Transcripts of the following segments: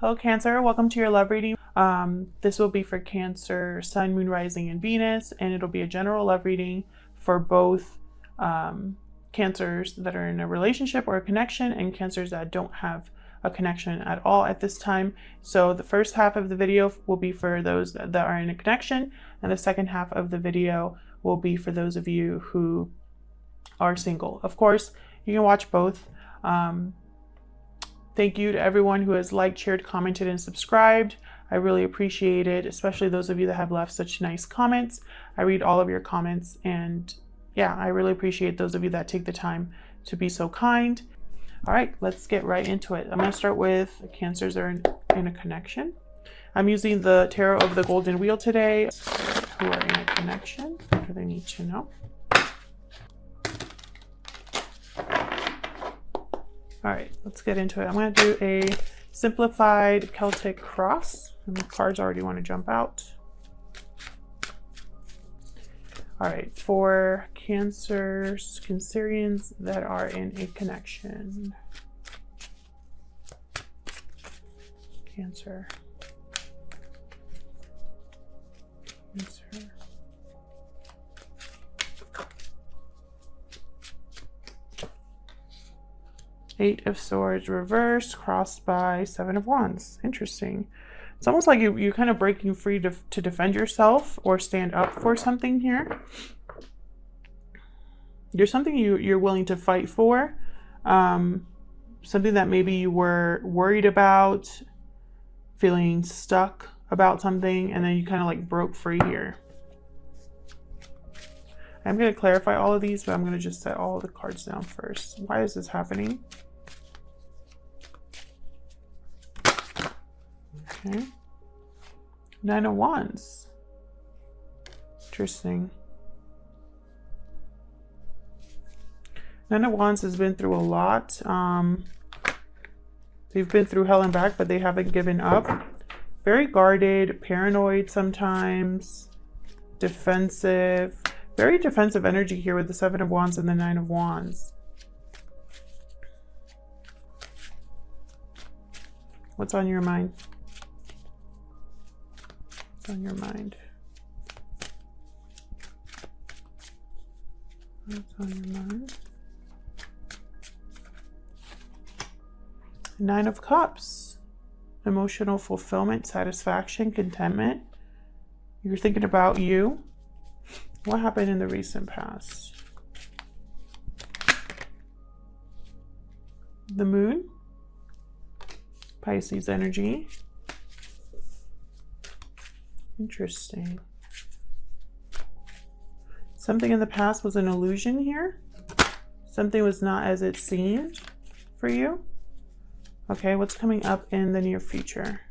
Hello Cancer, welcome to your love reading. This will be for Cancer, Sun, Moon, Rising, and Venus, and it'll be a general love reading for both Cancers that are in a relationship or a connection and Cancers that don't have a connection at all at this time. So the first half of the video will be for those that are in a connection, and the second half of the video will be for those of you who are single. Of course, you can watch both. Thank you to everyone who has liked, shared, commented, and subscribed. I really appreciate it, especially those of you that have left such nice comments. I read all of your comments, and yeah, I really appreciate those of you that take the time to be so kind. All right, let's get right into it. I'm going to start with Cancers that are in a connection. I'm using the Tarot of the Golden Wheel today. Who are in a connection? What do they need to know? All right, let's get into it. I'm going to do a simplified Celtic cross, and the cards already want to jump out. All right, for Cancerians that are in a connection. Cancer. Eight of Swords reversed, crossed by Seven of Wands. Interesting. It's almost like you're kind of breaking free to defend yourself or stand up for something here. There's something you're willing to fight for. Something that maybe you were worried about, feeling stuck about something, and then you kind of like broke free here. I'm going to clarify all of these, but I'm going to just set all the cards down first. Why is this happening? Okay. Nine of Wands. Interesting. Nine of Wands has been through a lot. They've been through hell and back, but they haven't given up. Very guarded, paranoid sometimes, defensive. Very defensive energy here with the Seven of Wands and the Nine of Wands. What's on your mind? What's on your mind? What's on your mind? Nine of Cups. Emotional fulfillment, satisfaction, contentment. You're thinking about you. What happened in the recent past? The Moon. Pisces energy. Interesting. Something in the past was an illusion here. Something was not as it seemed for you. Okay, what's coming up in the near future?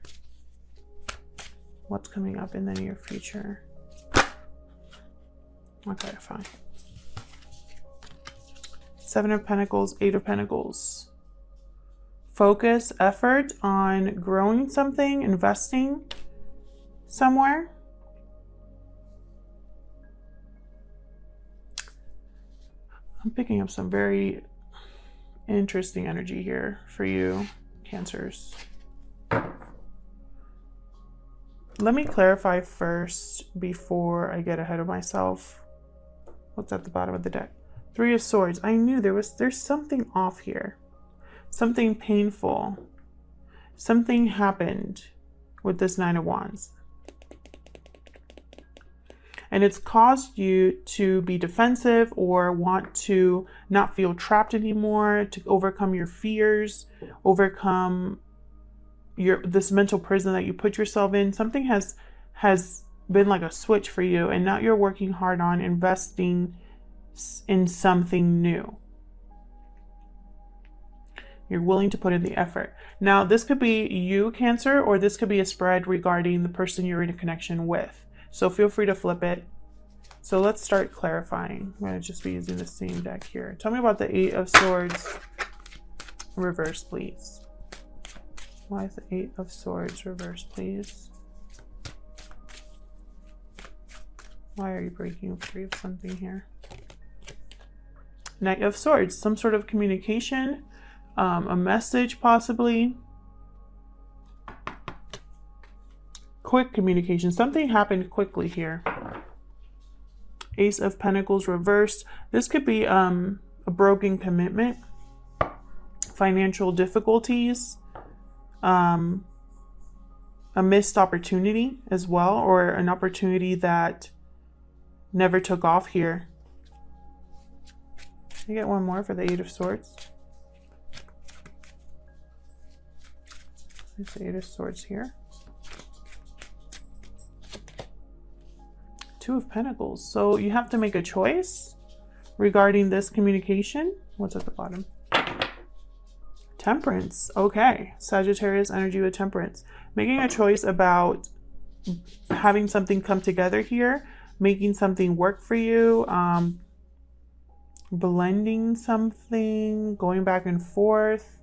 What's coming up in the near future? Okay, fine. Seven of Pentacles, Eight of Pentacles. Focus, effort on growing something, investing somewhere. I'm picking up some very interesting energy here for you, Cancers. Let me clarify first before I get ahead of myself. What's at the bottom of the deck? Three of Swords. I knew there's something off here. Something painful. Something happened with this Nine of Wands. And it's caused you to be defensive or want to not feel trapped anymore, to overcome your fears, overcome this mental prison that you put yourself in. Something has been like a switch for you, and now you're working hard on investing in something new. You're willing to put in the effort. Now, this could be you, Cancer, or this could be a spread regarding the person you're in a connection with. So feel free to flip it. So let's start clarifying. I'm going to just be using the same deck here. Tell me about the Eight of Swords reverse, please. Why is the Eight of Swords reverse, please? Why are you breaking free of something here? Knight of Swords, some sort of communication, a message possibly. quick communication. Something happened quickly here. Ace of Pentacles reversed. This could be a broken commitment, financial difficulties, a missed opportunity as well, or an opportunity that never took off here. I get one more for the Eight of Swords. It's the Eight of Swords here. Two of Pentacles. So you have to make a choice regarding this communication. What's at the bottom? Temperance. Okay. Sagittarius energy with Temperance. Making a choice about having something come together here, making something work for you, blending something, going back and forth.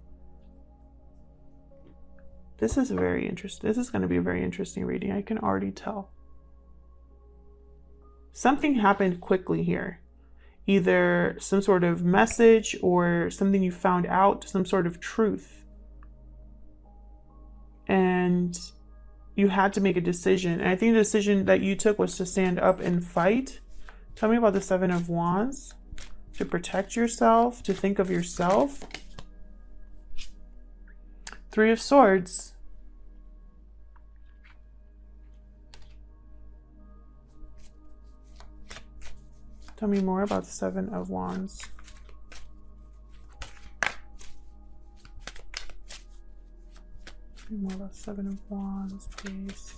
This is very interesting. This is going to be a very interesting reading. I can already tell. Something happened quickly here. Either some sort of message or something you found out, some sort of truth. And you had to make a decision. And I think the decision that you took was to stand up and fight. Tell me about the Seven of Wands. To protect yourself, to think of yourself. Three of Swords. Tell me more about the Seven of Wands. Tell me more about Seven of Wands, please.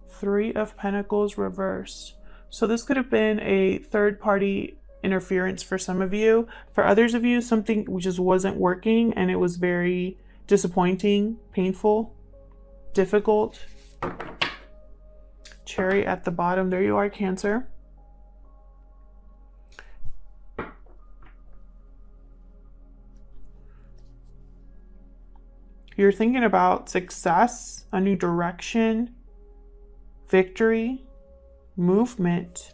Three of Pentacles reversed. So this could have been a third-party interference for some of you. For others of you, something just wasn't working and it was very disappointing, painful, difficult. Cherry at the bottom. There you are, Cancer. You're thinking about success, a new direction, victory, movement.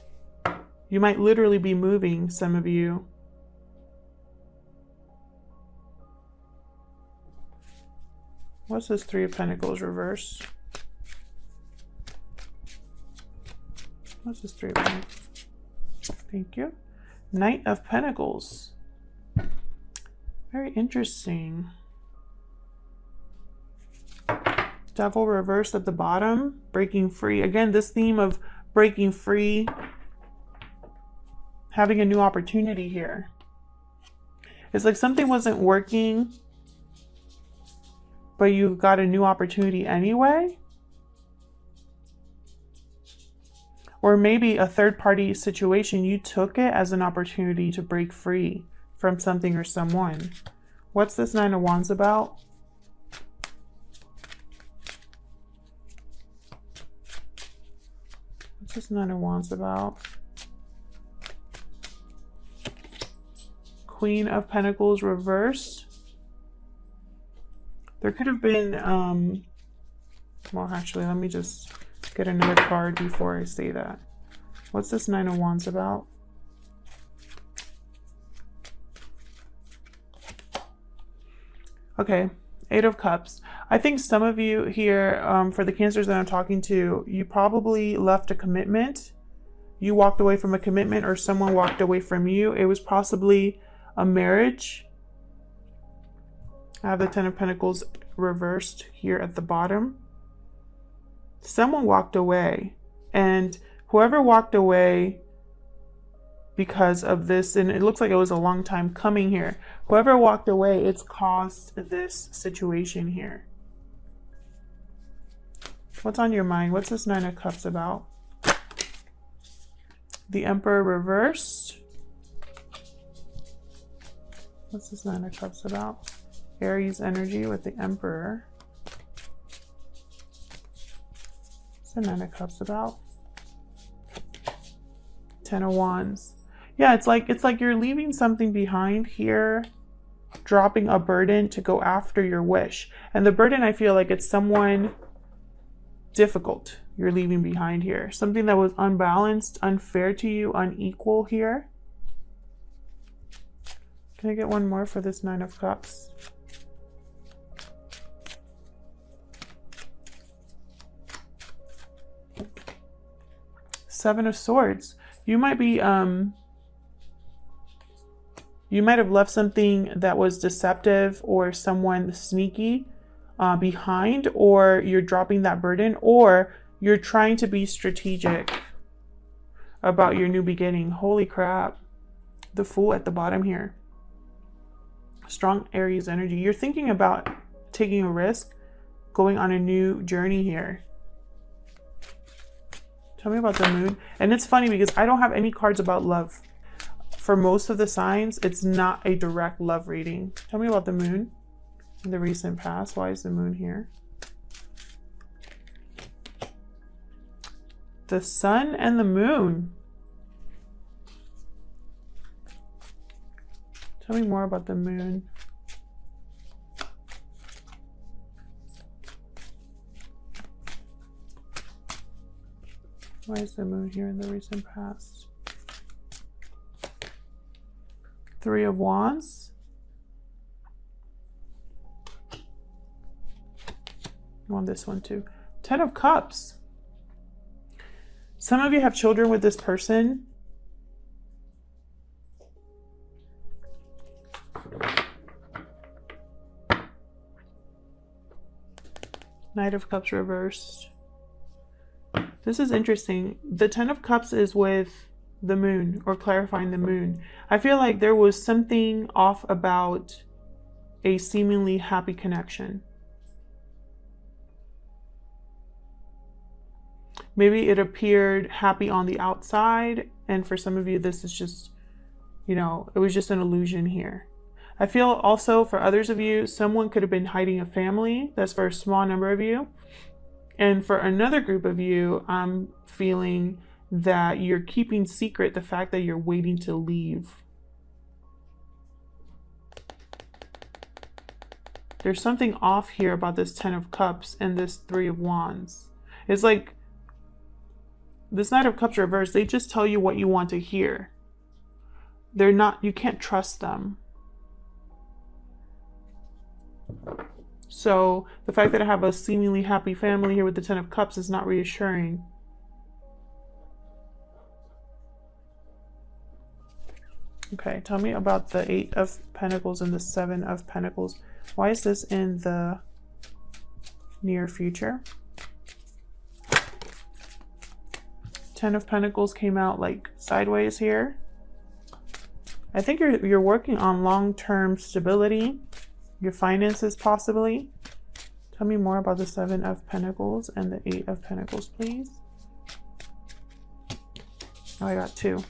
You might literally be moving, some of you. What's this Three of Pentacles reverse? What's this Three of Pentacles? Thank you. Knight of Pentacles. Very interesting. Devil reversed at the bottom. Breaking free. Again, this theme of breaking free. Having a new opportunity here. It's like something wasn't working, but you got a new opportunity anyway. Or maybe a third-party situation, you took it as an opportunity to break free from something or someone. What's this Nine of Wands about? What's this Nine of Wands about? Queen of Pentacles reversed. There could have been, well, actually, let me just get another card before I say that. What's this Nine of Wands about? Okay, Eight of Cups. I think some of you here, for the Cancers that I'm talking to, you probably left a commitment. You walked away from a commitment or someone walked away from you. It was possibly a marriage. I have the Ten of Pentacles reversed here at the bottom. Someone walked away, and whoever walked away because of this, and it looks like it was a long time coming here, whoever walked away, it's caused this situation here. What's on your mind? What's this Nine of Cups about? The Emperor reversed. What's this Nine of Cups about? Aries energy with the Emperor. What's the Nine of Cups about? Ten of Wands. Yeah, it's like you're leaving something behind here, dropping a burden to go after your wish. And the burden, I feel like it's someone difficult you're leaving behind here. Something that was unbalanced, unfair to you, unequal here. Can I get one more for this Nine of Cups? Seven of Swords. You might be, you might have left something that was deceptive or someone sneaky behind, or you're dropping that burden, or you're trying to be strategic about your new beginning. Holy crap. The Fool at the bottom here. Strong Aries energy. You're thinking about taking a risk, going on a new journey here. Tell me about the Moon. And it's funny because I don't have any cards about love. For most of the signs, it's not a direct love reading. Tell me about the Moon in the recent past. Why is the Moon here? The Sun and the Moon. Tell me more about the Moon. Why is the Moon here in the recent past? Three of Wands. I want this one too. Ten of Cups. Some of you have children with this person. Knight of Cups reversed. This is interesting. The Ten of Cups is with the Moon, or clarifying the Moon. I feel like there was something off about a seemingly happy connection. Maybe it appeared happy on the outside, and for some of you this is just, you know, it was just an illusion here. I feel also for others of you, someone could have been hiding a family. That's for a small number of you. And for another group of you, I'm feeling that you're keeping secret the fact that you're waiting to leave. There's something off here about this Ten of Cups and this Three of Wands. It's like this Knight of Cups reversed. They just tell you what you want to hear. They're not, you can't trust them. So the fact that I have a seemingly happy family here with the Ten of Cups is not reassuring. Okay, tell me about the Eight of Pentacles and the Seven of Pentacles. Why is this in the near future? Ten of Pentacles came out like sideways here. I think you're working on long-term stability. Your finances possibly. Tell me more about the Seven of Pentacles and the Eight of Pentacles, please. Oh, I got two.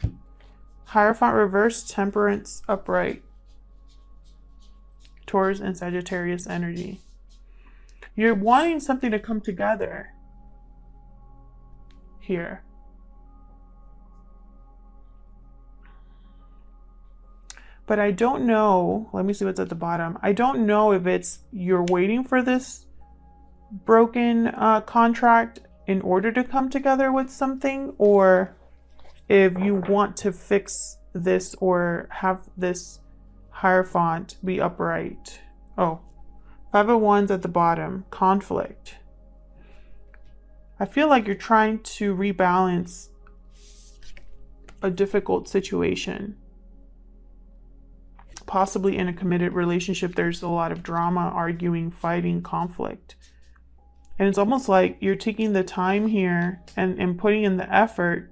Hierophant reverse, Temperance upright. Taurus and Sagittarius energy. You're wanting something to come together here. But I don't know, let me see what's at the bottom. I don't know if it's you're waiting for this broken contract in order to come together with something, or if you want to fix this or have this Hierophant be upright. Oh, Five of Wands at the bottom, conflict. I feel like you're trying to rebalance a difficult situation. Possibly in a committed relationship, there's a lot of drama, arguing, fighting, conflict. And it's almost like you're taking the time here and putting in the effort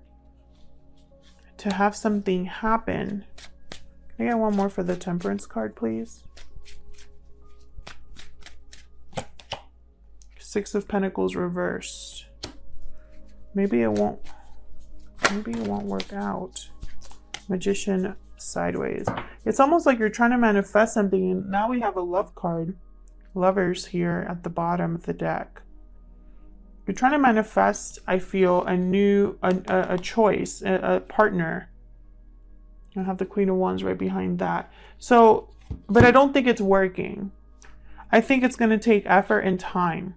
to have something happen. Can I get one more for the Temperance card, please? Six of Pentacles reversed. Maybe it won't work out. Magician sideways. It's almost like you're trying to manifest something, and now we have a love card. Lovers here at the bottom of the deck. You're trying to manifest, I feel, a choice, a partner. I have the Queen of Wands right behind that. So, but I don't think it's working. I think it's going to take effort and time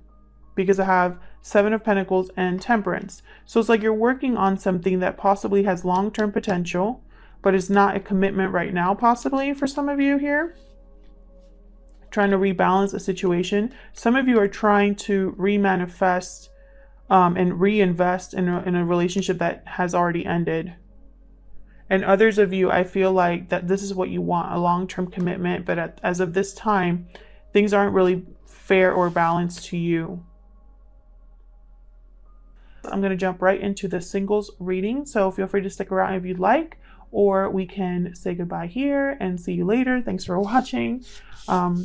because I have Seven of Pentacles and Temperance. So it's like you're working on something that possibly has long-term potential, but it's not a commitment right now, possibly for some of you here. Trying to rebalance a situation. Some of you are trying to remanifest and reinvest in a relationship that has already ended. And others of you, I feel like that this is what you want, a long-term commitment, but as of this time, things aren't really fair or balanced to you. I'm going to jump right into the singles reading, so feel free to stick around if you'd like, or we can say goodbye here and see you later. Thanks for watching. All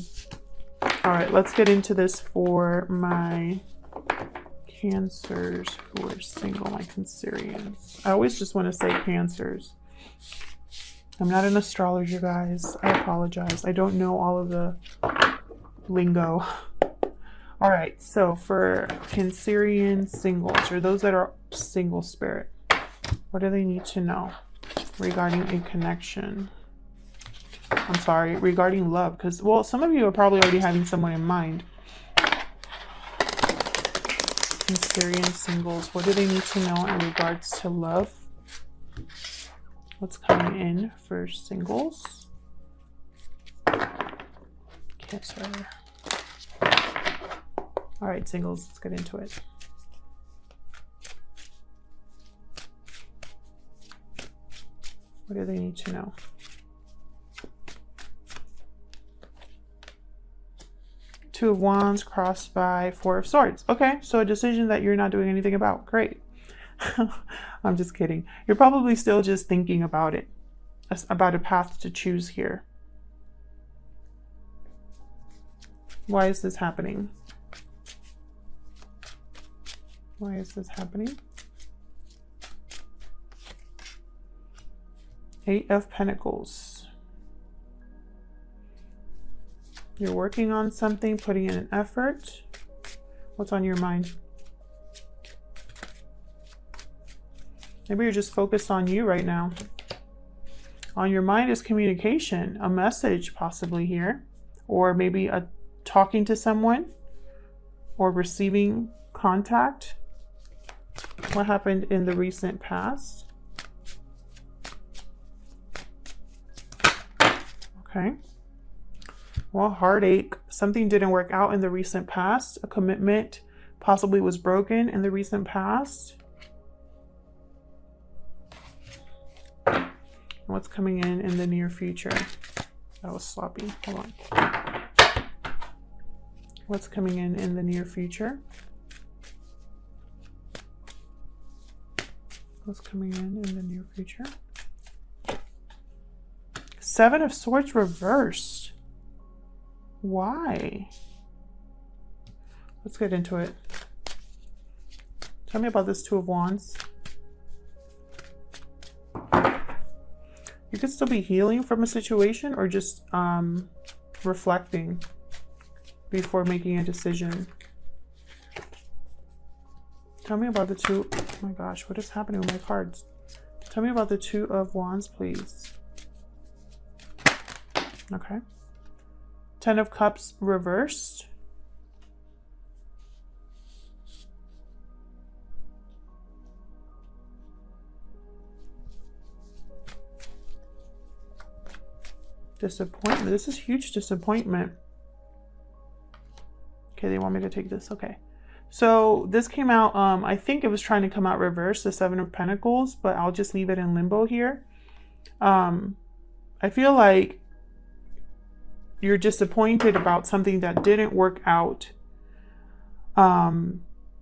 right, let's get into this for my Cancers who are single, my Cancerians. I always just want to say Cancers. I'm not an astrologer, guys. I apologize. I don't know all of the lingo. All right, so for Cancerian singles, or those that are single spirit, what do they need to know regarding a connection? I'm sorry, regarding love, because, well, some of you are probably already having someone in mind. Cancerian singles, what do they need to know in regards to love? What's coming in for singles? Cancer. All right, singles, let's get into it. What do they need to know? Two of Wands crossed by Four of Swords. Okay, so a decision that you're not doing anything about. Great. I'm just kidding. You're probably still just thinking about it, about a path to choose here. Why is this happening? Why is this happening? Eight of Pentacles. You're working on something, putting in an effort. What's on your mind? Maybe you're just focused on you right now. On your mind is communication, a message possibly here, or maybe talking to someone or receiving contact. What happened in the recent past? Okay. Well, heartache. Something didn't work out in the recent past. A commitment possibly was broken in the recent past. What's coming in the near future? That was sloppy. Hold on. What's coming in the near future? What's coming in the near future? Seven of Swords reversed. Why? Let's get into it. Tell me about this Two of Wands. You could still be healing from a situation or just reflecting before making a decision. Tell me about the two. Oh my gosh, what is happening with my cards? Tell me about the Two of Wands, please. Okay. Ten of Cups reversed. Disappointment. This is huge disappointment. Okay, they want me to take this. Okay. So this came out, I think it was trying to come out reverse, the Seven of Pentacles, but I'll just leave it in limbo here. I feel like you're disappointed about something that didn't work out.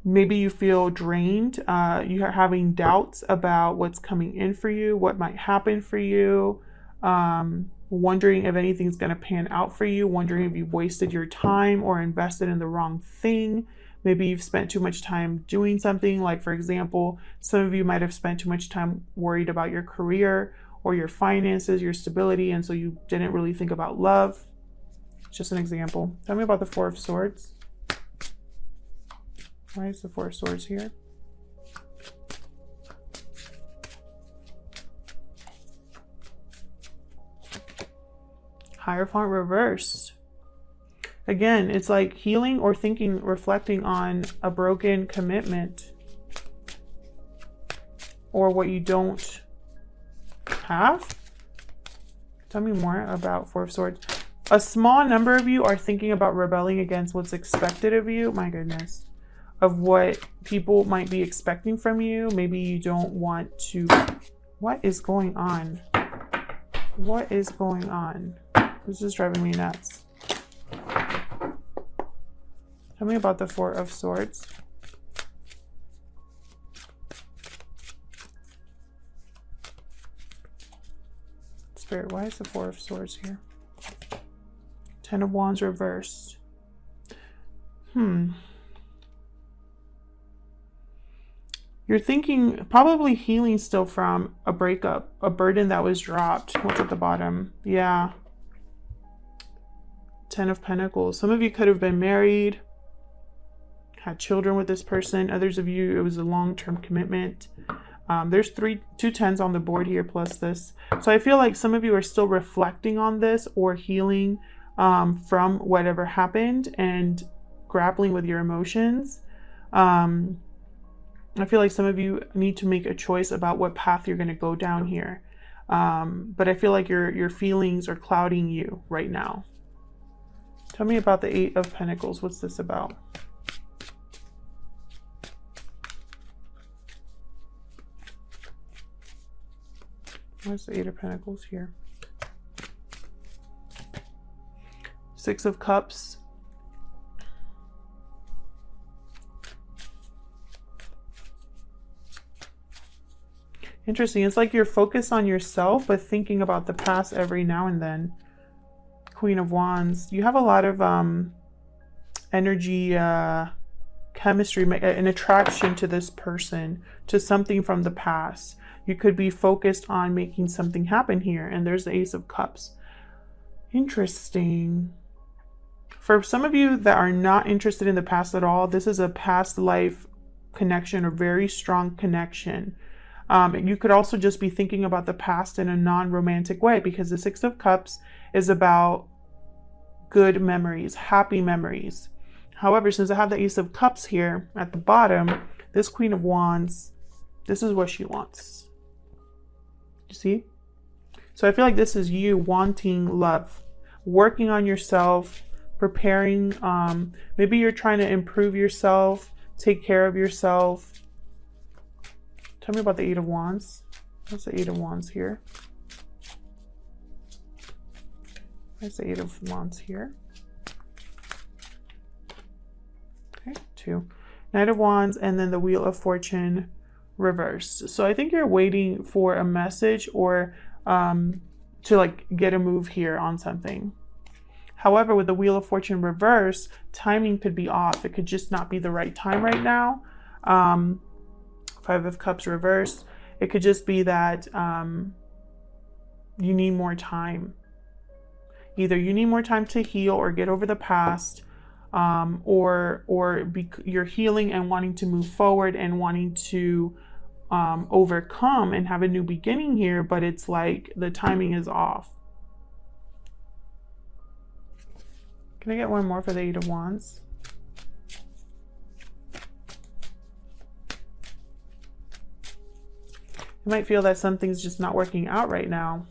Maybe you feel drained. You're having doubts about what's coming in for you, what might happen for you. Wondering if anything's going to pan out for you, wondering if you've wasted your time or invested in the wrong thing. Maybe you've spent too much time doing something, like, for example, some of you might have spent too much time worried about your career or your finances, your stability, and so you didn't really think about love. Just an example. Tell me about the Four of Swords. Why is the Four of Swords here? Hierophant reversed. Again, it's like healing or thinking, reflecting on a broken commitment or what you don't have. Tell me more about Four of Swords. A small number of you are thinking about rebelling against what's expected of you. My goodness. of what people might be expecting from you. Maybe you don't want to... What is going on? What is going on? This is driving me nuts. Tell me about the Four of Swords. Spirit, why is the Four of Swords here? Ten of Wands reversed. You're thinking, probably healing still from a breakup, a burden that was dropped. What's at the bottom? Yeah. Ten of Pentacles. Some of you could have been married, had children with this person. Others of you, it was a long-term commitment. There's two tens on the board here plus this. So I feel like some of you are still reflecting on this or healing from whatever happened and grappling with your emotions. I feel like some of you need to make a choice about what path you're going to go down here. But I feel like your feelings are clouding you right now. Tell me about the Eight of Pentacles. What's this about? Where's the Eight of Pentacles here? Six of Cups. Interesting. It's like you're focused on yourself, but thinking about the past every now and then. Queen of Wands. You have a lot of energy, chemistry, an attraction to this person, to something from the past. You could be focused on making something happen here. And there's the Ace of Cups. Interesting. For some of you that are not interested in the past at all, this is a past life connection, a very strong connection. You could also just be thinking about the past in a non-romantic way, because the Six of Cups is about good memories, happy memories. However, since I have the Ace of Cups here at the bottom, this Queen of Wands, this is what she wants. You see? So I feel like this is you wanting love, working on yourself, preparing. Maybe you're trying to improve yourself, take care of yourself. Tell me about the Eight of Wands. What's the Eight of Wands here? There's the Eight of Wands here. Okay, 2. Knight of Wands, and then the Wheel of Fortune reversed. So I think you're waiting for a message or to like get a move here on something. However, with the Wheel of Fortune reversed, timing could be off. It could just not be the right time right now. Five of Cups reversed. It could just be that you need more time. Either you need more time to heal or get over the past, or you're healing and wanting to move forward and wanting to overcome and have a new beginning here, but it's like the timing is off. Can I get one more for the Eight of Wands? You might feel that something's just not working out right now.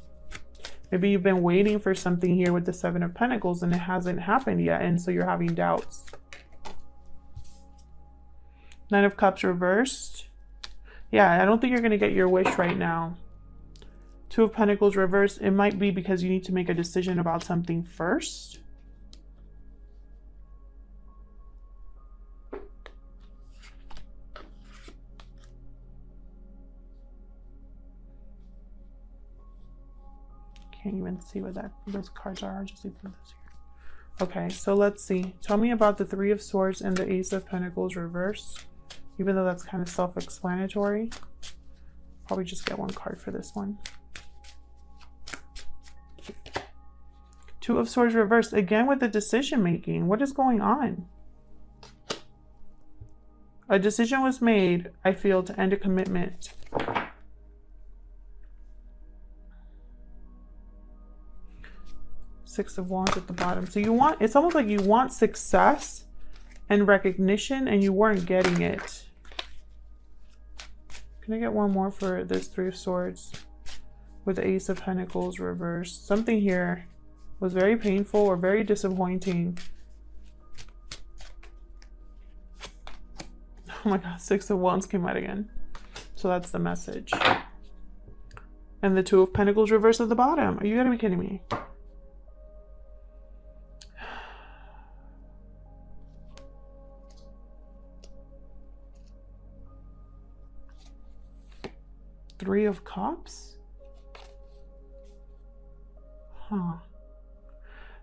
Maybe you've been waiting for something here with the Seven of Pentacles and it hasn't happened yet, and so you're having doubts. Nine of Cups reversed. Yeah, I don't think you're going to get your wish right now. Two of Pentacles reversed. It might be because you need to make a decision about something first. Can't even see what those cards are. I'll just leave this here. Okay, so let's see. Tell me about the Three of Swords and the Ace of Pentacles reversed. Even though that's kind of self-explanatory, probably just get one card for this one. Two of Swords reversed again with the decision making. What is going on? A decision was made, I feel, to end a commitment. Six of Wands at the bottom. So you want, it's almost like you want success and recognition and you weren't getting it. Can I get one more for this Three of Swords with the Ace of Pentacles reversed? Something here was very painful or very disappointing. Oh my God, Six of Wands came out again. So that's the message. And the Two of Pentacles reversed at the bottom. Are you gonna be kidding me? Three of Cups? Huh.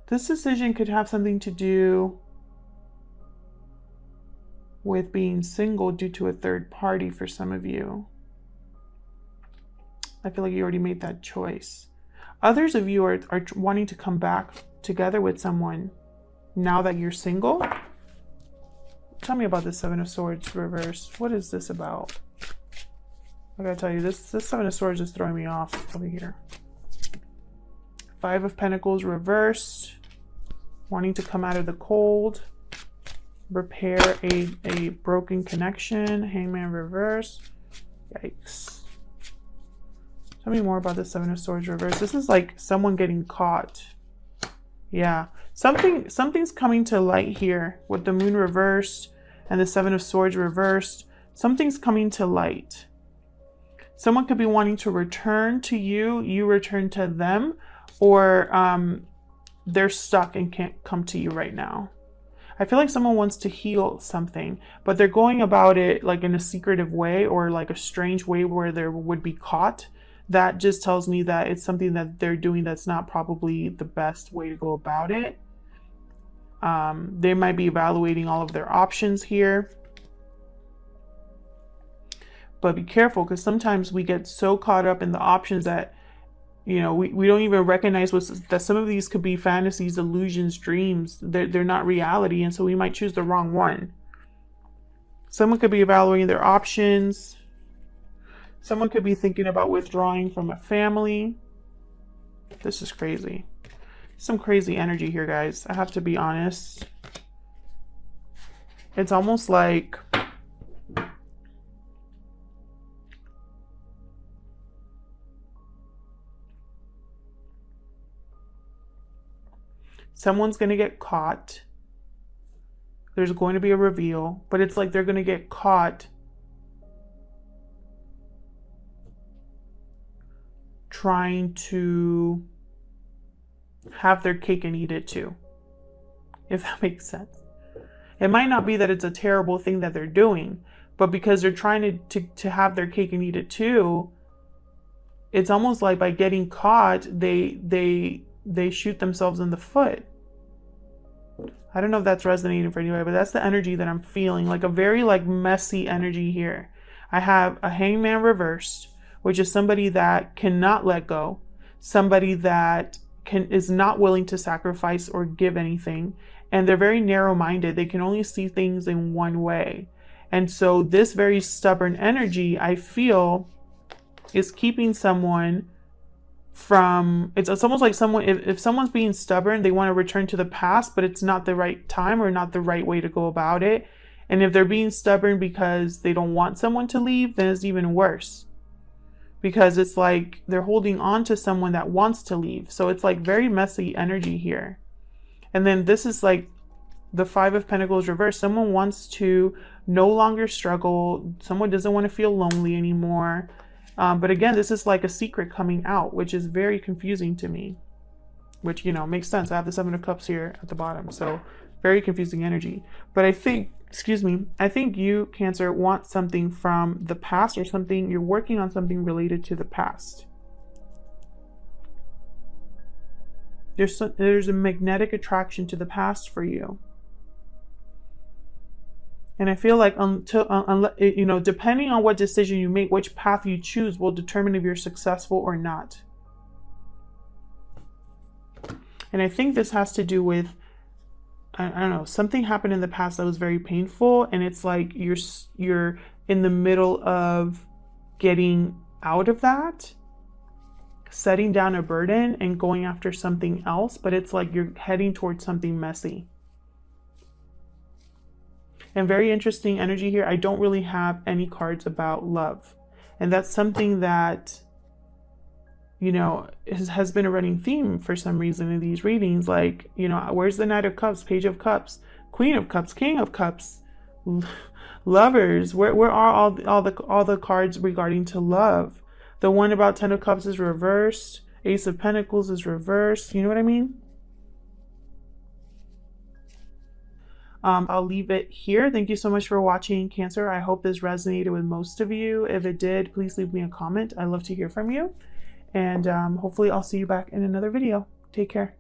This decision could have something to do with being single due to a third party for some of you. I feel like you already made that choice. Others of you are wanting to come back together with someone now that you're single. Tell me about the Seven of Swords reversed. What is this about? I gotta tell you, this Seven of Swords is throwing me off over here. Five of Pentacles reversed. Wanting to come out of the cold. Repair a broken connection. Hangman reverse. Yikes. Tell me more about the Seven of Swords reverse. This is like someone getting caught. Yeah. Something's coming to light here with the Moon reversed and the Seven of Swords reversed. Something's coming to light. Someone could be wanting to return to you, you return to them, or they're stuck and can't come to you right now. I feel like someone wants to heal something, but they're going about it like in a secretive way or like a strange way where they would be caught. That just tells me that it's something that they're doing that's not probably the best way to go about it. They might be evaluating all of their options here. But be careful, because sometimes we get so caught up in the options that, you know, we don't even recognize that some of these could be fantasies, illusions, dreams. They're not reality, and so we might choose the wrong one. Someone could be evaluating their options. Someone could be thinking about withdrawing from a family. This is crazy. Some crazy energy here, guys. I have to be honest. It's almost like someone's going to get caught. There's going to be a reveal, but it's like they're going to get caught trying to have their cake and eat it too, if that makes sense. It might not be that it's a terrible thing that they're doing, but because they're trying to have their cake and eat it too, it's almost like by getting caught, they shoot themselves in the foot. I don't know if that's resonating for anybody, but that's the energy that I'm feeling, like a very like messy energy here. I have a Hangman reversed, which is somebody that cannot let go, somebody that is not willing to sacrifice or give anything, and they're very narrow-minded. They can only see things in one way. And so this very stubborn energy, I feel, is keeping someone from, it's almost like someone, if someone's being stubborn, they want to return to the past, but it's not the right time or not the right way to go about it. And if they're being stubborn because they don't want someone to leave, then it's even worse, because it's like they're holding on to someone that wants to leave. So it's like very messy energy here. And then this is like the Five of Pentacles reversed. Someone wants to no longer struggle. Someone doesn't want to feel lonely anymore. But again, this is like a secret coming out, which is very confusing to me, which, you know, makes sense. I have the Seven of Cups here at the bottom. So very confusing energy. But I think, I think you, Cancer, want something from the past, or something, you're working on something related to the past. There's a magnetic attraction to the past for you. And I feel like you know, depending on what decision you make, which path you choose will determine if you're successful or not. And I think this has to do with, I don't know, something happened in the past that was very painful, and it's like you're in the middle of getting out of that, setting down a burden and going after something else, but it's like you're heading towards something messy. And very interesting energy here. I don't really have any cards about love. And that's something that, you know, has been a running theme for some reason in these readings. Like, you know, where's the Knight of Cups, Page of Cups, Queen of Cups, King of Cups? Lovers, where are all the cards regarding to love? The one about 10 of Cups is reversed. Ace of Pentacles is reversed. You know what I mean? I'll leave it here. Thank you so much for watching, Cancer. I hope this resonated with most of you. If it did, please leave me a comment. I love to hear from you. And hopefully I'll see you back in another video. Take care.